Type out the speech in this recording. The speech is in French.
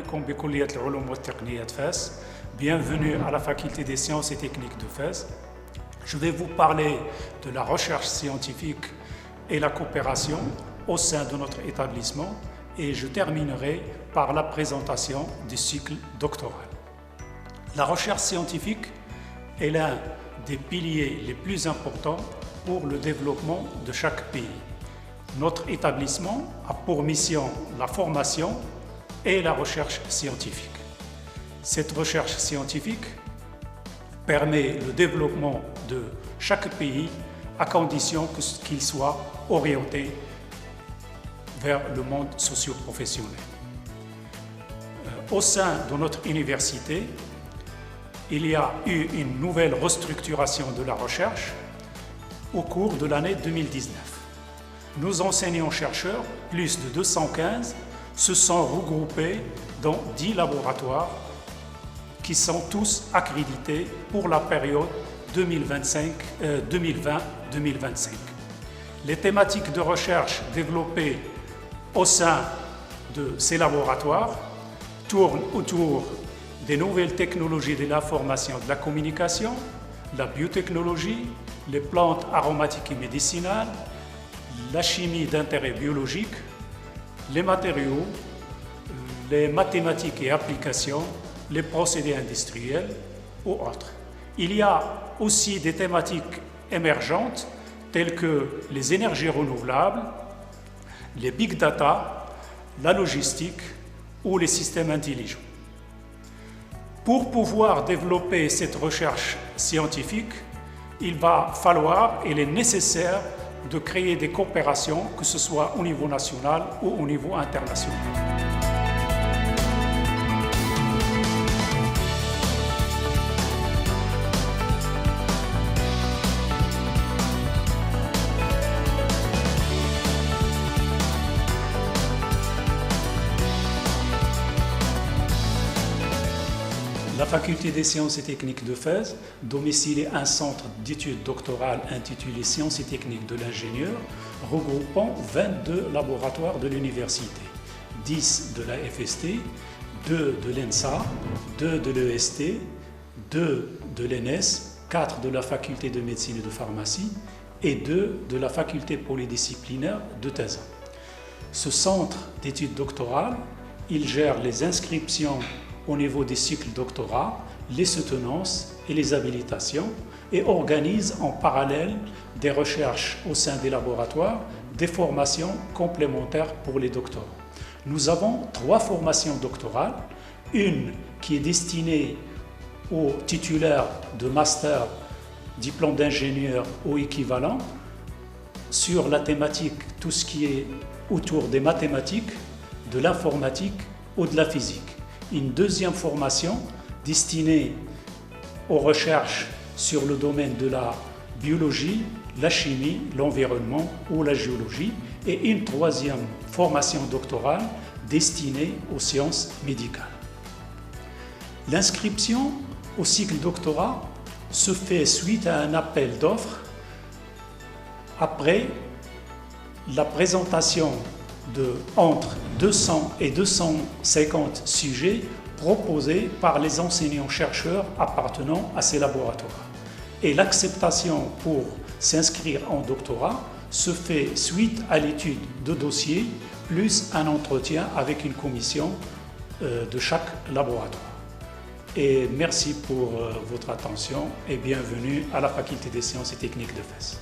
بكم بكلية العلوم والتقنية فاس. Bienvenue à la faculté des sciences et techniques de Fès. Je vais vous parler de la recherche scientifique et la coopération au sein de notre établissement et je terminerai par la présentation du cycle doctoral. La recherche scientifique est l'un des piliers les plus importants pour le développement de chaque pays. Notre établissement a pour mission la formation et la recherche scientifique. Cette recherche scientifique permet le développement de chaque pays à condition qu'il soit orienté vers le monde socio-professionnel. Au sein de notre université, il y a eu une nouvelle restructuration de la recherche au cours de l'année 2019. Nos enseignants-chercheurs, plus de 215, se sont regroupés dans 10 laboratoires qui sont tous accrédités pour la période 2020-2025. Les thématiques de recherche développées au sein de ces laboratoires tournent autour des nouvelles technologies de l'information et de la communication, la biotechnologie, les plantes aromatiques et médicinales, la chimie d'intérêt biologique, les matériaux, les mathématiques et applications, les procédés industriels ou autres. Il y a aussi des thématiques émergentes telles que les énergies renouvelables, les big data, la logistique ou les systèmes intelligents. Pour pouvoir développer cette recherche scientifique, il va falloir, il est nécessaire de créer des coopérations, que ce soit au niveau national ou au niveau international. La faculté des sciences et techniques de Fès domicile un centre d'études doctorales intitulé Sciences et techniques de l'ingénieur, regroupant 22 laboratoires de l'université, 10 de la FST, 2 de l'ENSA, 2 de l'EST, 2 de l'ENS, 4 de la faculté de médecine et de pharmacie et 2 de la faculté polydisciplinaire de Tazan. Ce centre d'études doctorales, il gère les inscriptions au niveau des cycles doctorats, les soutenances et les habilitations et organise en parallèle des recherches au sein des laboratoires, des formations complémentaires pour les doctorants. Nous avons 3 formations doctorales, une qui est destinée aux titulaires de master, diplôme d'ingénieur ou équivalent, sur la thématique, tout ce qui est autour des mathématiques, de l'informatique ou de la physique. Une deuxième formation destinée aux recherches sur le domaine de la biologie, la chimie, l'environnement ou la géologie et une troisième formation doctorale destinée aux sciences médicales. L'inscription au cycle doctorat se fait suite à un appel d'offres après la présentation de entre 200 et 250 sujets proposés par les enseignants-chercheurs appartenant à ces laboratoires. Et l'acceptation pour s'inscrire en doctorat se fait suite à l'étude de dossier plus un entretien avec une commission de chaque laboratoire. Et merci pour votre attention et bienvenue à la faculté des sciences et techniques de Fès.